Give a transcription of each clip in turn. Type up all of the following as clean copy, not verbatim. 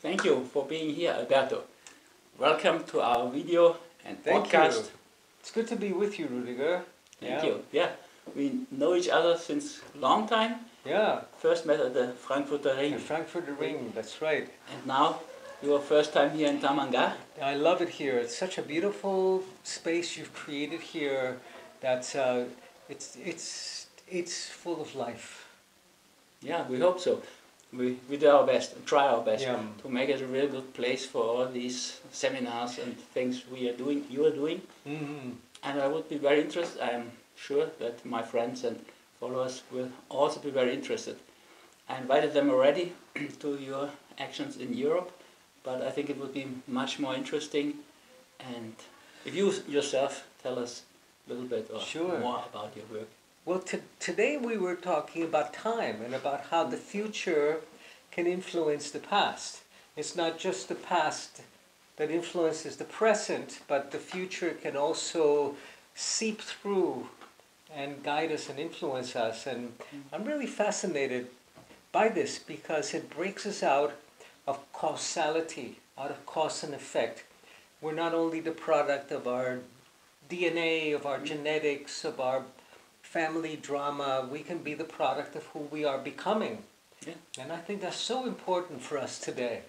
Thank you for being here, Alberto. Welcome to our video and podcast. You. It's good to be with you, Ruediger. Thank you. Yeah, we know each other since a long time. Yeah. First met at the Frankfurter Ring. The Frankfurter Ring, that's right. And now your first time here in Tamanga. I love it here. It's such a beautiful space you've created here. That's it's full of life. Yeah, we hope so. We do our best and try our best Yeah. to make it a real good place for all these seminars and things you are doing. Mm-hmm. And I would be very interested. I am sure that my friends and followers will also be very interested. I invited them already to your actions in Europe, but I think it would be much more interesting. And if you yourself tell us a little bit more about your work. Well, today we were talking about time and about how the future can influence the past. It's not just the past that influences the present, but the future can also seep through and guide us and influence us. And I'm really fascinated by this because it breaks us out of causality, out of cause and effect. We're not only the product of our DNA, of our genetics, of our family drama, we can be the product of who we are becoming. Yeah. And I think that's so important for us today.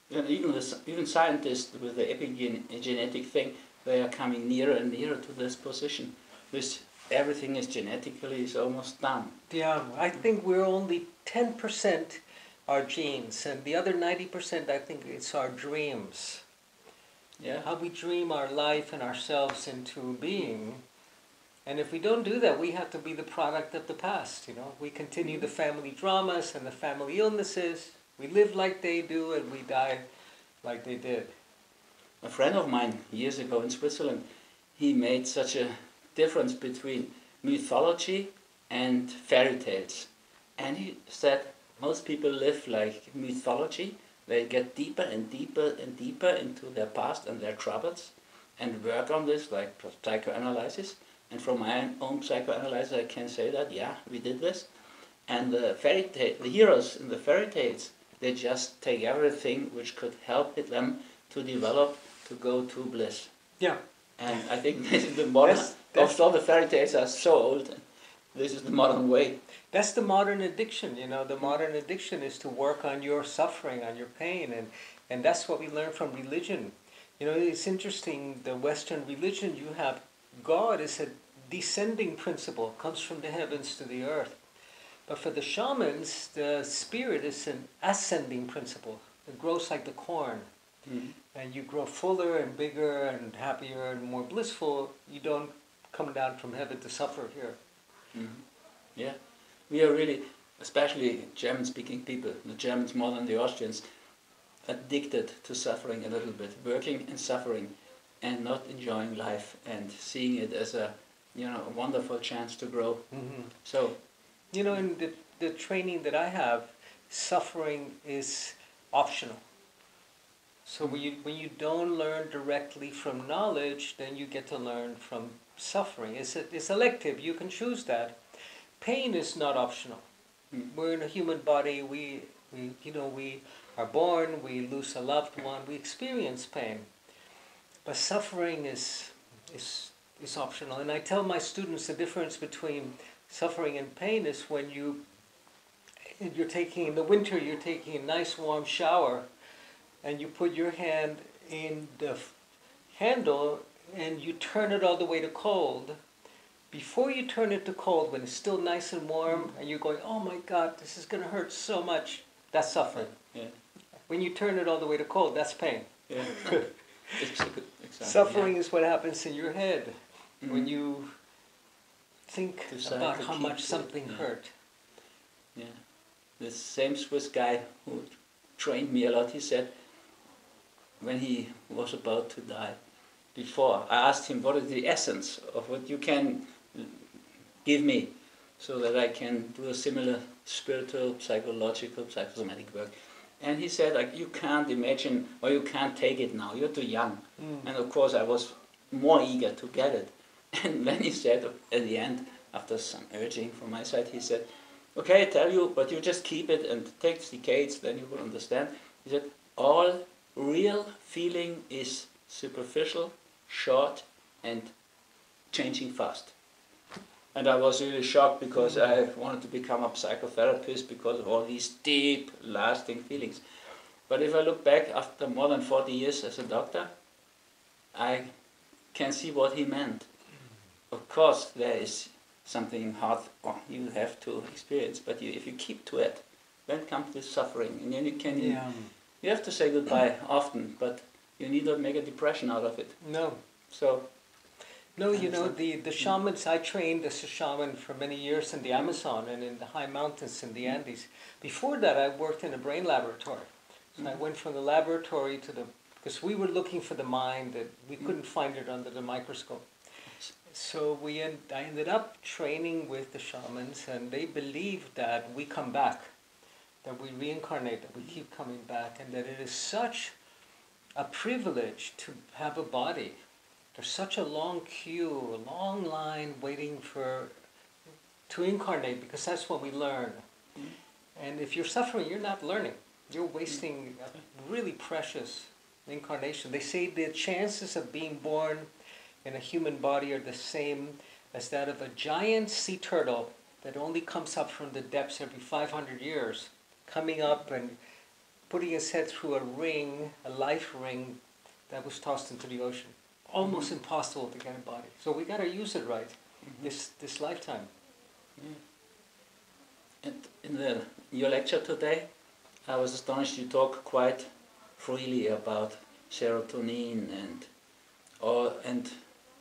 Even scientists with the epigenetic thing, they are coming nearer and nearer to this position. Everything is genetically is almost done. Yeah, I think we're only 10% our genes, and the other 90% I think it's our dreams. Yeah. How we dream our life and ourselves into being. And if we don't do that, we have to be the product of the past, you know. We continue the family dramas and the family illnesses. We live like they do and we die like they did. A friend of mine years ago in Switzerland, he made such a difference between mythology and fairy tales. And he said most people live like mythology. They get deeper and deeper and deeper into their past and their troubles and work on this like psychoanalysis. And from my own psychoanalysis I can say that, yeah, we did this. And the heroes in the fairy tales, they just take everything which could help them to develop, to go to bliss. Yeah. And I think this is the modern, all the fairy tales are so old, this is the modern way. That's the modern addiction, you know. The modern addiction is to work on your suffering, on your pain, and that's what we learn from religion. You know, it's interesting, the Western religion, you have God is a descending principle, comes from the heavens to the earth. But for the shamans, the spirit is an ascending principle. It grows like the corn. Mm-hmm. And you grow fuller and bigger and happier and more blissful. You don't come down from heaven to suffer here. Mm-hmm. Yeah. We are really, especially German-speaking people, the Germans more than the Austrians, addicted to suffering a little bit, working and suffering, and not enjoying life and seeing it as a wonderful chance to grow. Mm-hmm. So, you know, in the training that I have, suffering is optional. So when you don't learn directly from knowledge, then you get to learn from suffering. It's elective. You can choose that. Pain is not optional. Mm-hmm. We're in a human body. We are born. We lose a loved one. We experience pain. But suffering is optional. And I tell my students the difference between suffering and pain is when you're taking, in the winter, you're taking a nice warm shower and you put your hand in the handle and you turn it all the way to cold. Before you turn it to cold, when it's still nice and warm and you're going, oh my God, this is going to hurt so much, that's suffering. Yeah. When you turn it all the way to cold, that's pain. Yeah. Exactly, suffering is what happens in your head when you think about how much something hurt. Yeah. The same Swiss guy who trained me a lot, he said, when he was about to die, before, I asked him, what is the essence of what you can give me so that I can do a similar spiritual, psychological, psychosomatic work? And he said, like, you can't imagine, or you can't take it now, you're too young. And of course I was more eager to get it. And then he said, at the end, after some urging from my side, he said, okay, I tell you, but you just keep it and it takes decades, then you will understand. He said, all real feeling is superficial, short, and changing fast. And I was really shocked because I wanted to become a psychotherapist because of all these deep, lasting feelings. But if I look back after more than 40 years as a doctor, I can see what he meant. Of course, there is something hard you have to experience, but if you keep to it, then comes this suffering, and then you have to say goodbye often, but you need not make a depression out of it. No. So. No, you know, the shamans, I trained as a shaman for many years in the Amazon and in the high mountains in the Andes. Before that, I worked in a brain laboratory. So I went from the laboratory to because we were looking for the mind, that we couldn't find it under the microscope. So I ended up training with the shamans, and they believe that we come back, that we reincarnate, that we keep coming back, and that it is such a privilege to have a body. There's such a long queue, a long line waiting to incarnate, because that's what we learn. And if you're suffering, you're not learning. You're wasting a really precious incarnation. They say the chances of being born in a human body are the same as that of a giant sea turtle that only comes up from the depths every 500 years, coming up and putting his head through a life ring that was tossed into the ocean. Almost impossible to get a body. So we got to use it right, this lifetime. And in your lecture today, I was astonished you talk quite freely about serotonin and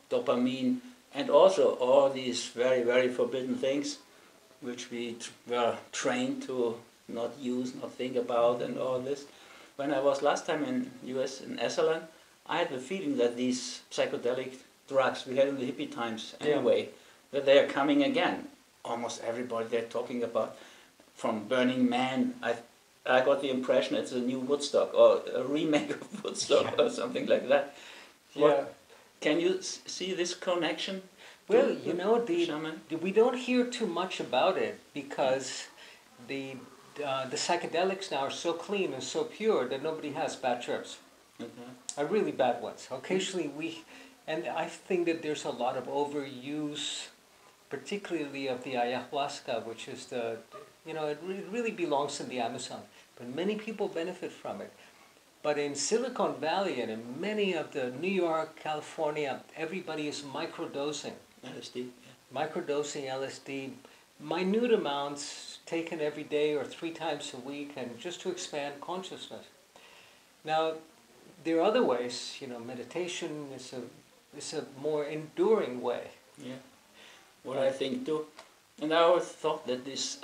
dopamine, and also all these very, very forbidden things which we were trained to not use, not think about, and all this. When I was last time in US in Esalen, I had the feeling that these psychedelic drugs we had in the hippie times anyway, that they are coming again. Almost everybody they're talking about, from Burning Man, I got the impression it's a new Woodstock or a remake of Woodstock or something like that. Can you see this connection? Well, you know, we don't hear too much about it because the psychedelics now are so clean and so pure that nobody has bad trips. Are really bad ones. Occasionally and I think that there's a lot of overuse, particularly of the ayahuasca, which is it really belongs in the Amazon. But many people benefit from it. But in Silicon Valley and in many of the New York, California, everybody is microdosing. LSD. Microdosing LSD, minute amounts taken every day or 3 times a week, and just to expand consciousness. Now, there are other ways. Meditation is a more enduring way. Yeah. What I think too, and I always thought that these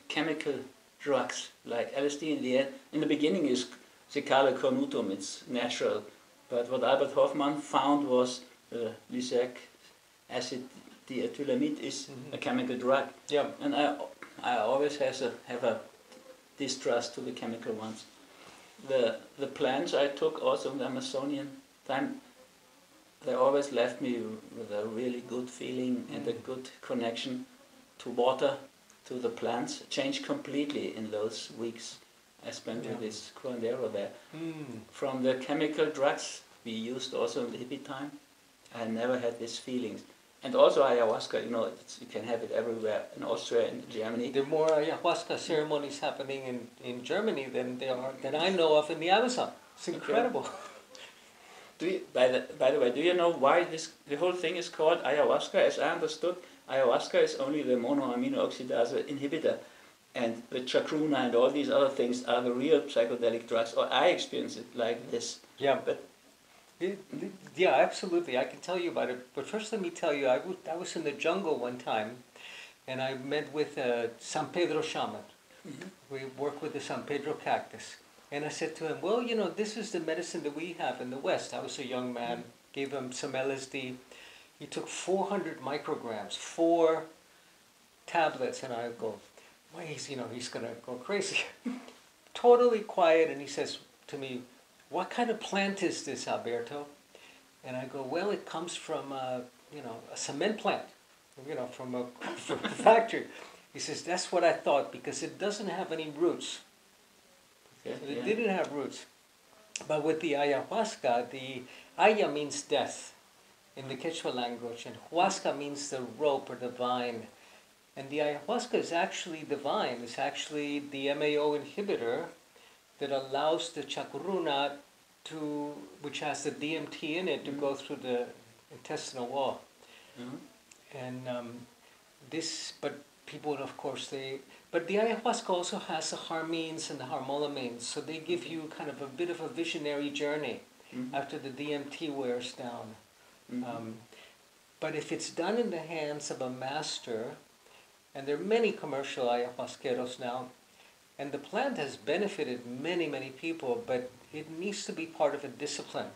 chemical drugs like LSD in the beginning is secale cornutum, it's natural. But what Albert Hofmann found was lysergic acid diethylamide is a chemical drug. Yeah. And I always have a distrust to the chemical ones. The plants I took also in the Amazonian time, they always left me with a really good feeling and a good connection to water, to the plants. Changed completely in those weeks I spent with this curandero there. From the chemical drugs we used also in the hippie time, I never had these feelings. And also ayahuasca, you can have it everywhere in Austria and Germany. There are more ayahuasca ceremonies happening in Germany than I know of in the Amazon. It's incredible. By the way, do you know why the whole thing is called ayahuasca? As I understood, ayahuasca is only the monoamino oxidase inhibitor, and the chacruna and all these other things are the real psychedelic drugs. Or I experience it like this. Yeah, yeah, absolutely. I can tell you about it. But first, let me tell you, I was in the jungle one time, and I met with a San Pedro shaman. We work with the San Pedro cactus. And I said to him, well, this is the medicine that we have in the West. I was a young man, gave him some LSD. He took 400 micrograms, 4 tablets, and I go, well, he's going to go crazy. Totally quiet, and he says to me, what kind of plant is this, Alberto? And I go, well, it comes from, a cement plant, from a factory. He says, that's what I thought, because it doesn't have any roots. Okay. So they didn't have roots. But with the ayahuasca, the aya means death in the Quechua language, and huasca means the rope or the vine. And the ayahuasca is actually the vine. It's actually the MAO inhibitor that allows the chacruna to, which has the DMT in it, to go through the intestinal wall. And but people, of course, but the ayahuasca also has the harmines and the harmolamines, so they give you kind of a bit of a visionary journey after the DMT wears down. But if it's done in the hands of a master, and there are many commercial ayahuasqueros now, and the plant has benefited many, many people, but it needs to be part of a discipline.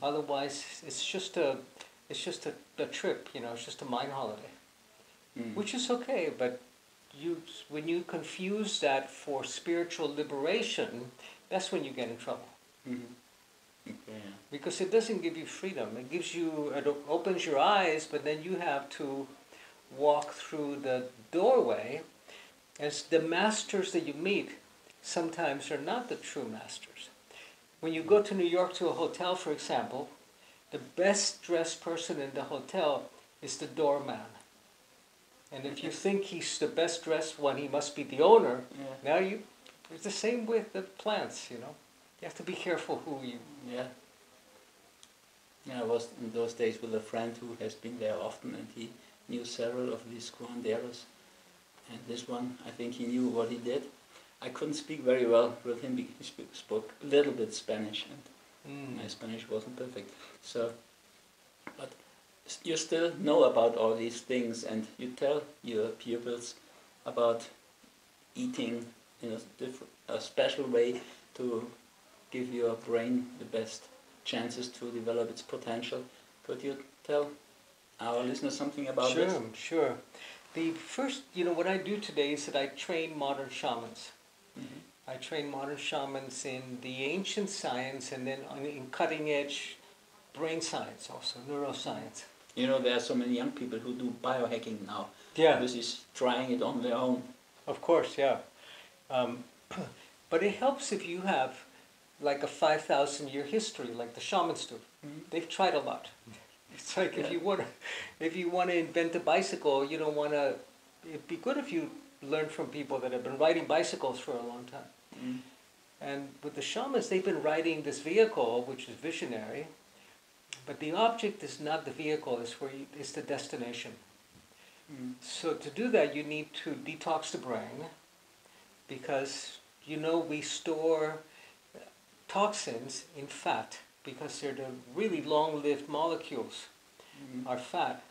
Otherwise, it's just a trip, it's just a mind holiday, which is okay. But when you confuse that for spiritual liberation, that's when you get in trouble. Because it doesn't give you freedom. It opens your eyes, but then you have to walk through the doorway. As the masters that you meet sometimes are not the true masters. When you go to New York to a hotel, for example, the best dressed person in the hotel is the doorman. And if you think he's the best dressed one, he must be the owner. Now it's the same with the plants, You have to be careful who you... I was in those days with a friend who has been there often, and he knew several of these curanderos. And this one, I think he knew what he did. I couldn't speak very well with him because he spoke a little bit Spanish, and my Spanish wasn't perfect. So, but you still know about all these things, and you tell your pupils about eating in a special way to give your brain the best chances to develop its potential. Could you tell our listeners something about this? Sure. The first, what I do today is that I train modern shamans. I train modern shamans in the ancient science and then in cutting edge brain science also, neuroscience. There are so many young people who do biohacking now. This is trying it on their own. Of course, yeah. But it helps if you have like a 5,000-year history, like the shamans do. They've tried a lot. It's like if you want to invent a bicycle, you don't want to. It'd be good if you learn from people that have been riding bicycles for a long time. And with the shamans, they've been riding this vehicle, which is visionary. But the object is not the vehicle; it's the destination. So to do that, you need to detox the brain, because we store toxins in fat, because they're the really long-lived molecules are fat,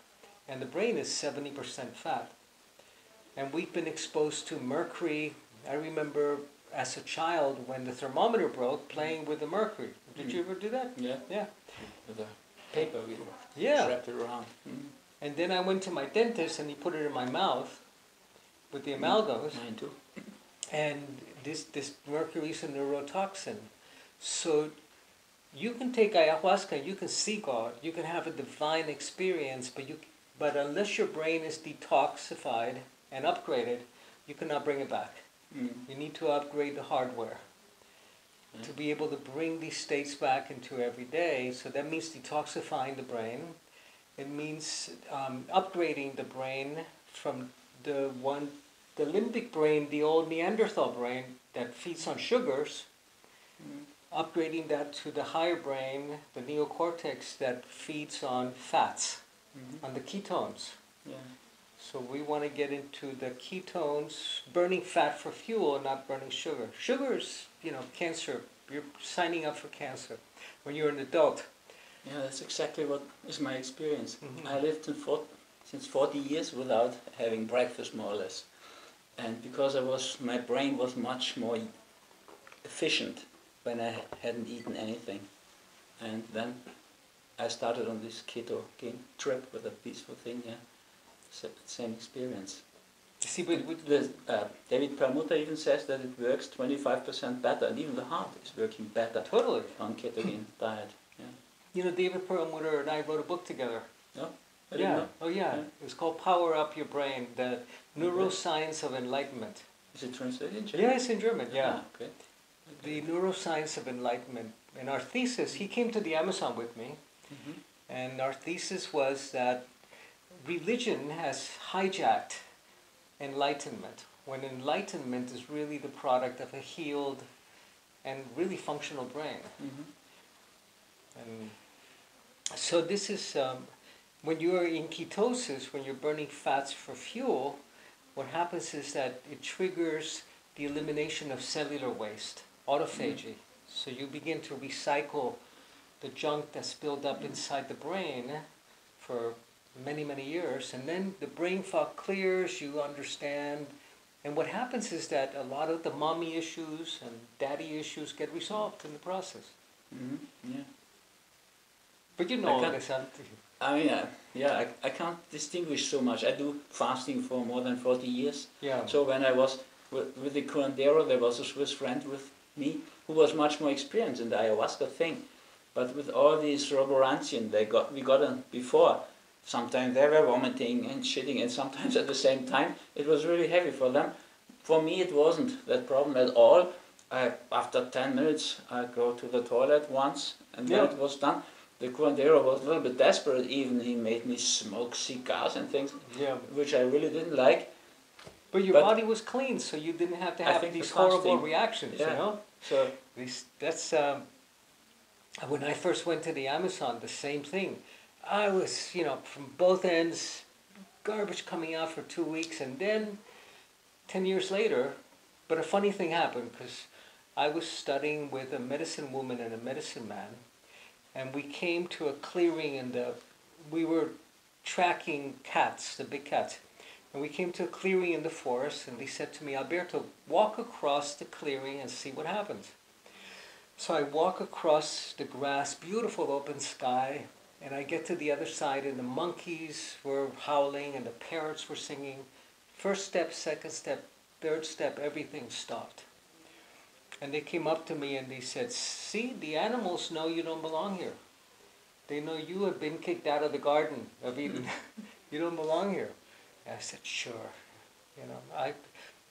and the brain is 70% fat. And we've been exposed to mercury. I remember as a child when the thermometer broke, playing with the mercury. Did you ever do that? Yeah. With a paper we wrapped it around. And then I went to my dentist and he put it in my mouth with the amalgams. Mine too. And this mercury is a neurotoxin. So you can take ayahuasca, you can see God, you can have a divine experience, but unless your brain is detoxified and upgraded, you cannot bring it back. You need to upgrade the hardware to be able to bring these states back into every day. So that means detoxifying the brain. It means upgrading the brain from the limbic brain, the old Neanderthal brain that feeds on sugars, upgrading that to the higher brain, the neocortex, that feeds on fats, on the ketones. So we want to get into the ketones, burning fat for fuel, not burning sugar. Sugar is, cancer. You're signing up for cancer when you're an adult. Yeah, that's exactly what is my experience. I lived since 40 years without having breakfast, more or less. And because my brain was much more efficient when I hadn't eaten anything. And then I started on this keto trip with a peaceful thing, same experience. See, David Perlmutter even says that it works 25% better, and even the heart is working better on ketogene diet. David Perlmutter and I wrote a book together. Oh, I didn't know. Oh yeah. It was called Power Up Your Brain, the Neuroscience of Enlightenment. Is it translated in German? Yeah, it's in German, yeah. Okay. the neuroscience of enlightenment. In our thesis, he came to the Amazon with me, and our thesis was that religion has hijacked enlightenment, when enlightenment is really the product of a healed and really functional brain. And so this is, when you are in ketosis, when you're burning fats for fuel, what happens is that it triggers the elimination of cellular waste, autophagy. So you begin to recycle the junk that's built up inside the brain for many, many years, and then the brain fog clears, you understand, and what happens is that a lot of the mommy issues and daddy issues get resolved in the process. Yeah. But you know this. I mean, I can't distinguish so much. I do fasting for more than 40 years. Yeah. So when I was with the curandero, there was a Swiss friend with me who was much more experienced in the ayahuasca thing. But with all these roborantien we got on before, sometimes they were vomiting and shitting, and sometimes at the same time it was really heavy for them. For me it wasn't that problem at all. After 10 minutes I go to the toilet once and then it was done. The curandero was a little bit desperate even. He made me smoke cigars and things, which I really didn't like. But your body was clean, so you didn't have to have these horrible reactions, you know? So that's when I first went to the Amazon, the same thing. I was, from both ends, garbage coming out for 2 weeks, and then 10 years later, but a funny thing happened, because I was studying with a medicine woman and a medicine man, and we came to a clearing, and we were tracking cats, the big cats, and we came to a clearing in the forest, and they said to me, Alberto, walk across the clearing and see what happens. So I walk across the grass, beautiful open sky, and I get to the other side, and the monkeys were howling, and the parrots were singing. First step, second step, third step, everything stopped. And they came up to me and they said, see, the animals know you don't belong here. They know you have been kicked out of the Garden of Eden. You don't belong here. And I said, sure.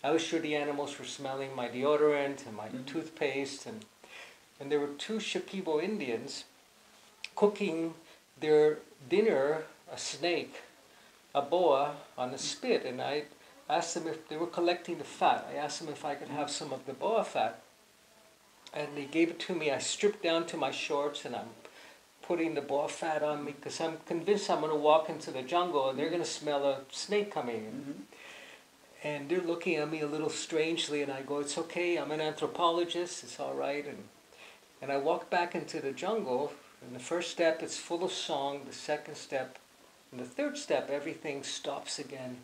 I was sure the animals were smelling my deodorant and my toothpaste, and there were 2 Shipibo Indians cooking their dinner, a snake, a boa, on a spit, and I asked them if they were collecting the fat. I asked them if I could have some of the boa fat, and they gave it to me. I stripped down to my shorts, and I'm putting the boa fat on me because I'm convinced I'm going to walk into the jungle and they're going to smell a snake coming in. And they're looking at me a little strangely, and I go, it's okay, I'm an anthropologist, it's all right. And I walk back into the jungle, and the first step, it's full of song. The second step, and the third step, everything stops again,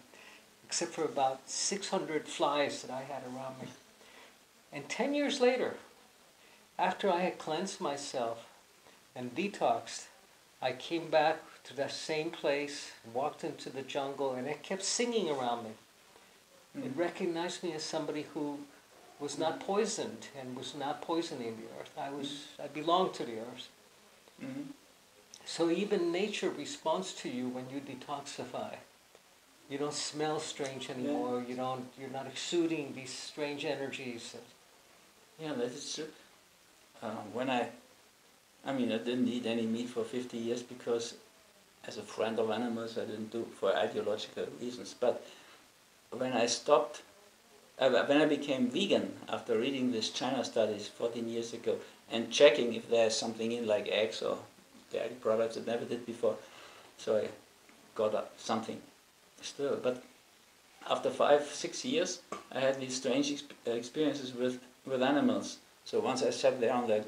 except for about 600 flies that I had around me. And 10 years later, after I had cleansed myself and detoxed, I came back to that same place, walked into the jungle, and it kept singing around me. It recognized me as somebody who was not poisoned and was not poisoning the earth. I belonged to the earth. So even nature responds to you when you detoxify. You don't smell strange anymore. You're not exuding these strange energies. Yeah, that is true. I didn't eat any meat for 50 years because, as a friend of animals, I didn't do it for ideological reasons. But when I stopped, when I became vegan after reading these China studies 14 years ago and checking if there's something in like eggs or dairy products I never did before, so I got something still. But after 5-6 years, I had these strange experiences with animals. So once I sat there on the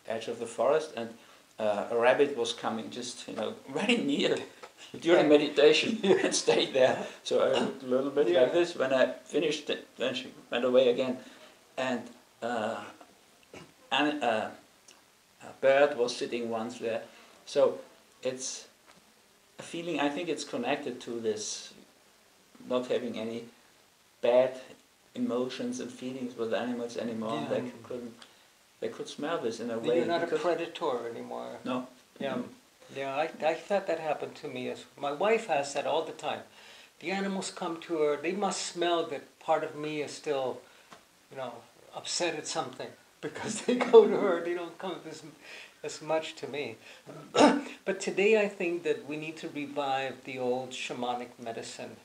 edge of the forest, and a rabbit was coming just very near during meditation and stayed there. So I looked a little bit like this. When I finished it, then she went away again, and a bird was sitting once there. So it's a feeling. I think it's connected to this not having any bad emotions and feelings with animals anymore. Yeah. They could smell this in a way. You're not a predator anymore. No. Yeah. Yeah, I thought that happened to me. My wife has that all the time. The animals come to her. They must smell that part of me is still, upset at something because they go to her, they don't come as much to me. But today I think that we need to revive the old shamanic medicine,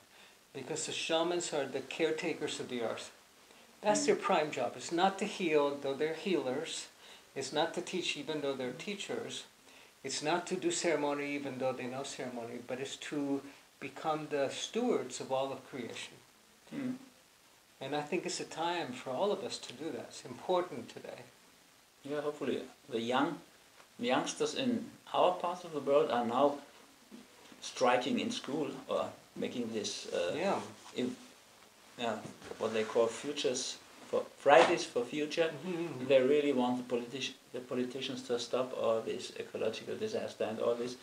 because the shamans are the caretakers of the earth. That's their prime job. It's not to heal, though they're healers. It's not to teach, even though they're teachers. It's not to do ceremony, even though they know ceremony, but it's to become the stewards of all of creation. Mm. And I think it's a time for all of us to do that. It's important today. Yeah, hopefully the youngsters in our part of the world are now striking in school or making this what they call futures for Fridays for future. Mm-hmm. They really want the politicians to stop all this ecological disaster and all this,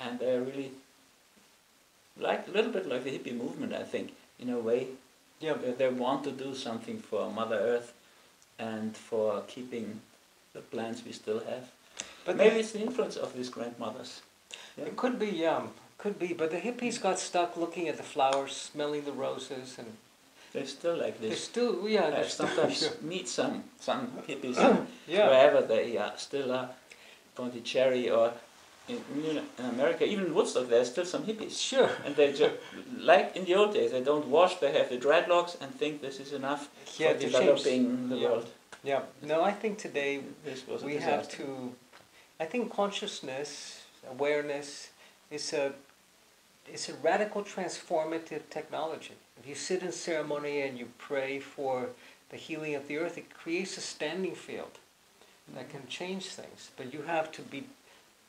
and they're really like a little bit like the hippie movement, I think, in a way. Yeah. They want to do something for Mother Earth and for keeping the plants we still have. But maybe it's the influence of these grandmothers. Yeah. It could be, could be. But the hippies got stuck looking at the flowers, smelling the roses, and they're still like this. they're still, yeah. I sometimes meet some hippies Yeah. wherever they still are, Pondicherry or in America, even in Woodstock, there are still some hippies. Sure. And they just, like in the old days, they don't wash, they have the dreadlocks and think this is enough for developing the world. Yeah. No, I think today This was a we have disaster. to, I think consciousness, awareness is a radical transformative technology. If you sit in ceremony and you pray for the healing of the earth, it creates a standing field that can change things. But you have to be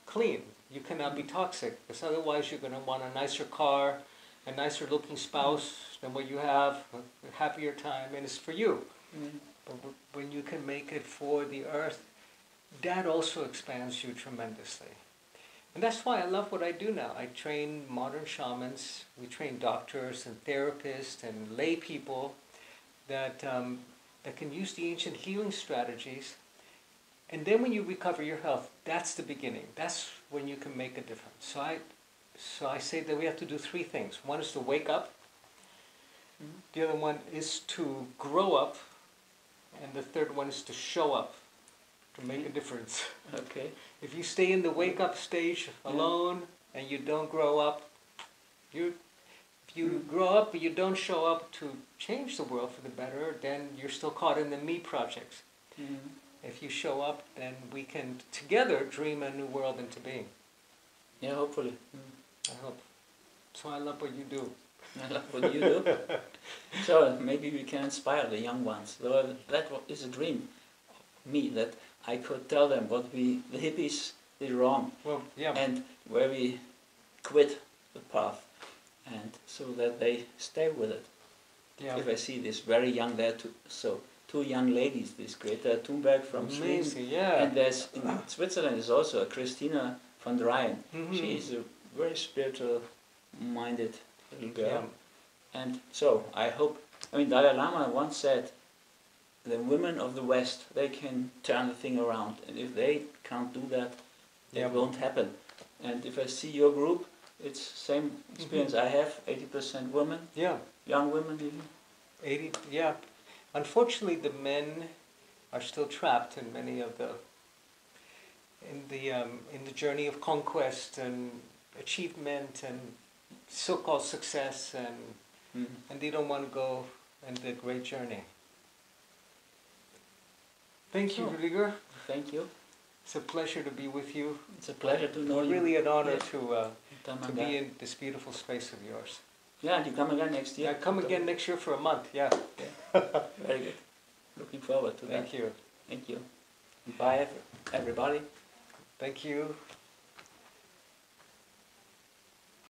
clean. You cannot be toxic, because otherwise you're going to want a nicer car, a nicer looking spouse than what you have, a happier time, and it's for you. Mm. But when you can make it for the earth, that also expands you tremendously. And that's why I love what I do now. I train modern shamans, we train doctors and therapists and lay people that can use the ancient healing strategies. And then when you recover your health, that's the beginning. That's when you can make a difference. So I say that we have to do three things. One is to wake up. Mm-hmm. The other one is to grow up. And the third one is to show up, to make a difference. Okay. If you stay in the wake up stage alone and you don't grow up, if you grow up but you don't show up to change the world for the better, then you're still caught in the me projects. Mm. If you show up, then we can together dream a new world into being. Yeah, hopefully. I hope. So I love what you do. I love what you do. So maybe we can inspire the young ones. Though that is a dream of me, that I could tell them what the hippies did wrong. Well, yeah. And where we quit the path, and so that they stay with it. Yeah. If I see this very young there, two young ladies, this Greta Thunberg from Sweden, Amazing, yeah. and there's in Switzerland is also a Christina von der Leyen. Mhm. She is a very spiritual-minded little girl, Yeah. and so I hope. I mean, Dalai Lama once said, "The women of the West, they can turn the thing around, and if they can't do that, Yeah. it won't happen." And if I see your group, it's same experience I have. 80% women, Yeah. young women even. 80, yeah. Unfortunately, the men are still trapped in many of in the journey of conquest and achievement and so-called success, and they don't want to go in the great journey. Thank you, Oh. Ruediger. Thank you. It's a pleasure to be with you. It's a pleasure to know you. Really an honor Yeah. to be in this beautiful space of yours. Yeah, and you come again next year. Yeah, come again next year for a month. Yeah. Very good. Looking forward to that. Thank you. Thank you. Bye, everybody. Thank you.